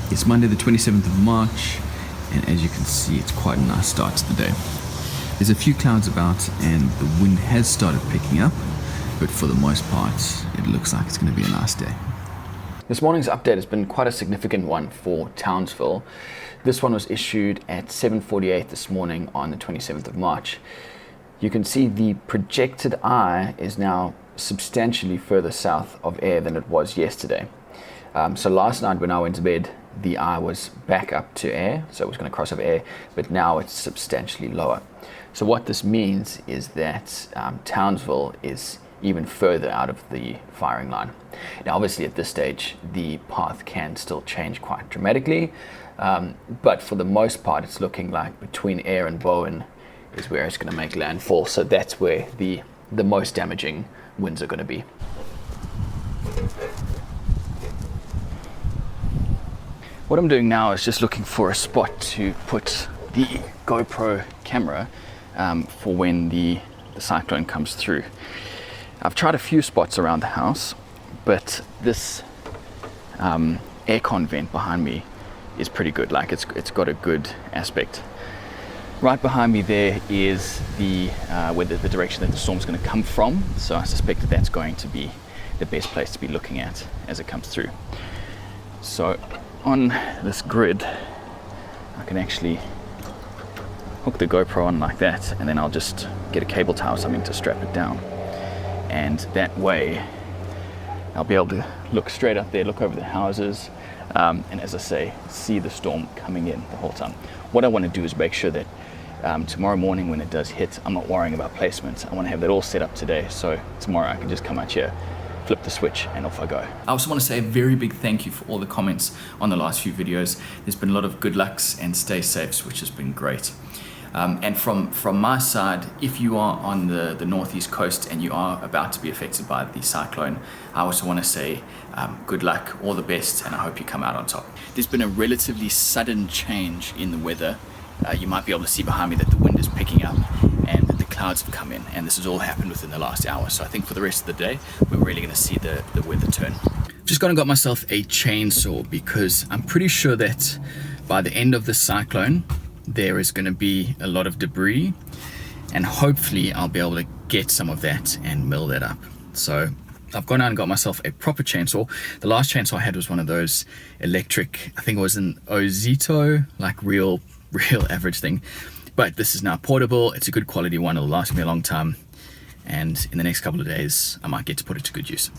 It's Monday the 27th of March, and as you can see, it's quite a nice start to the day. There's a few clouds about and the wind has started picking up, but for the most part, it looks like it's going to be a nice day. This morning's update has been quite a significant one for Townsville. This one was issued at 7:48 this morning on the 27th of March. You can see the projected eye is now substantially further south of air than it was yesterday. So last night when I went to bed, the eye was back up to air, so it was going to cross over air, but now it's substantially lower. So what this means is that Townsville is even further out of the firing line. Now obviously at this stage the path can still change quite dramatically, but for the most part it's looking like between Ayr and Bowen is where it's going to make landfall, so that's where the most damaging winds are going to be. What I'm doing now is just looking for a spot to put the GoPro camera for when the cyclone comes through. I've tried a few spots around the house, but this aircon vent behind me is pretty good. Like it's got a good aspect. Right behind me there is the direction that the storm's going to come from, so I suspect that that's going to be the best place to be looking at as it comes through. So on this grid I can actually hook the GoPro on like that, and then I'll just get a cable tie or something to strap it down, and that way I'll be able to look straight up there, look over the houses, and as I say, see the storm coming in the whole time. What I want to do is make sure that tomorrow morning when it does hit, I'm not worrying about placement. I want to have that all set up today, so tomorrow I can just come out here, flip the switch, and off I go. I also want to say a very big thank you for all the comments on the last few videos. There's been a lot of good lucks and stay safes, which has been great. And from my side, if you are on the northeast coast and you are about to be affected by the cyclone, I also want to say good luck, all the best, and I hope you come out on top. There's been a relatively sudden change in the weather. You might be able to see behind me that the wind is picking up and that the clouds have come in, and this has all happened within the last hour. So I think for the rest of the day, we're really going to see the weather turn. Just gone and got myself a chainsaw because I'm pretty sure that by the end of the cyclone, there is going to be a lot of debris, and hopefully I'll be able to get some of that and mill that up. So I've gone out and got myself a proper chainsaw. The last chainsaw I had was one of those electric, I think it was an Ozito, like real average thing, but this is now portable. It's a good quality one, it'll last me a long time, and in the next couple of days I might get to put it to good use.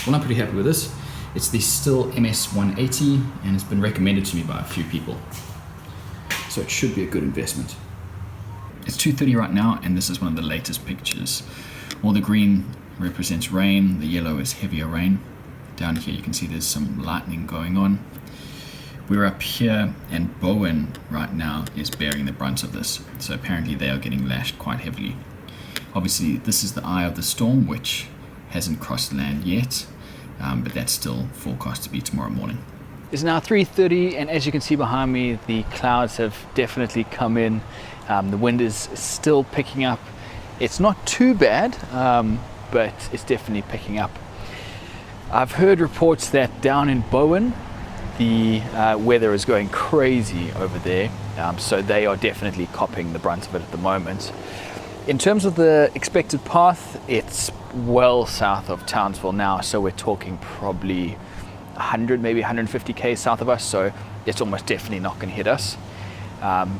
Well, I'm pretty happy with this. It's the Still MS-180 and it's been recommended to me by a few people, so it should be a good investment. It's 2:30 right now, and this is one of the latest pictures. All the green represents rain, the yellow is heavier rain. Down here you can see there's some lightning going on. We're up here, and Bowen right now is bearing the brunt of this, so apparently they are getting lashed quite heavily. Obviously this is the eye of the storm, which hasn't crossed land yet, but that's still forecast to be tomorrow morning. It's now 3:30, and as you can see behind me, the clouds have definitely come in. The wind is still picking up. It's not too bad, but it's definitely picking up. I've heard reports that down in Bowen, the weather is going crazy over there, so they are definitely copping the brunt of it at the moment. In terms of the expected path, it's well south of Townsville now, so we're talking probably 100, maybe 150 k's south of us, so it's almost definitely not going to hit us,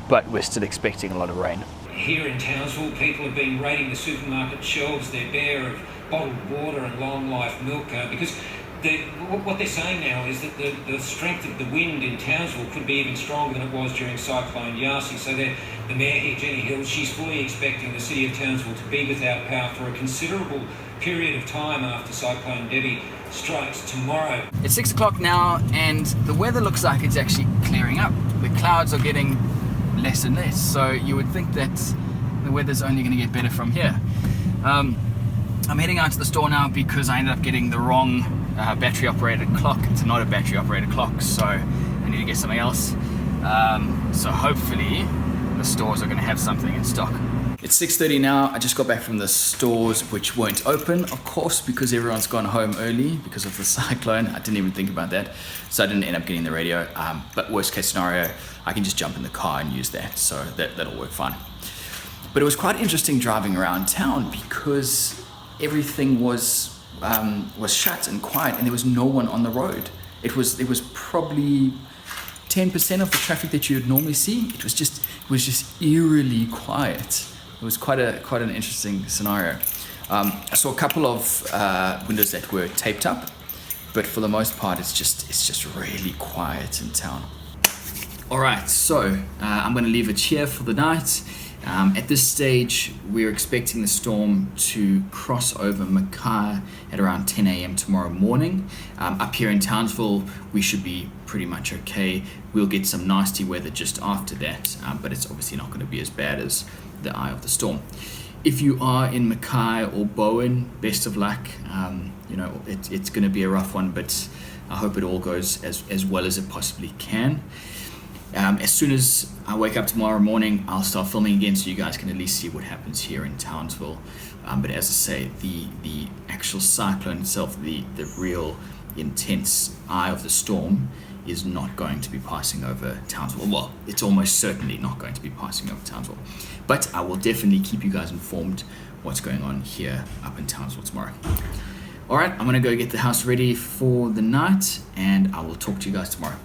but we're still expecting a lot of rain. Here in Townsville, people have been raiding the supermarket shelves. They're bare of bottled water and long life milk because what they're saying now is that the strength of the wind in Townsville could be even stronger than it was during Cyclone Yasi. So the mayor here, Jenny Hill, she's fully expecting the city of Townsville to be without power for a considerable period of time after Cyclone Debbie strikes tomorrow. It's 6 o'clock now, and the weather looks like it's actually clearing up. The clouds are getting less and less, so you would think that the weather's only going to get better from here. I'm heading out to the store now because I ended up getting the wrong battery operated clock. It's not a battery operated clock, so I need to get something else. So hopefully the stores are going to have something in stock. It's 6:30 now. I just got back from the stores, which weren't open, of course, because everyone's gone home early because of the cyclone. I didn't even think about that, so I didn't end up getting the radio. But worst case scenario, I can just jump in the car and use that, so that'll work fine. But it was quite interesting driving around town because everything was shut and quiet, and there was no one on the road. It was probably 10% of the traffic that you would normally see. It was just eerily quiet. It was quite an interesting scenario. I saw a couple of windows that were taped up, but for the most part, it's just really quiet in town. All right, so I'm going to leave it here for the night. At this stage, we're expecting the storm to cross over Mackay at around 10 a.m. tomorrow morning. Up here in Townsville, we should be pretty much okay. We'll get some nasty weather just after that, but it's obviously not going to be as bad as the eye of the storm. If you are in Mackay or Bowen, best of luck. It's going to be a rough one, but I hope it all goes as well as it possibly can. As soon as I wake up tomorrow morning, I'll start filming again so you guys can at least see what happens here in Townsville. But as I say, the actual cyclone itself, the real intense eye of the storm, is not going to be passing over Townsville. Well, it's almost certainly not going to be passing over Townsville. But I will definitely keep you guys informed what's going on here up in Townsville tomorrow. All right, I'm going to go get the house ready for the night, and I will talk to you guys tomorrow.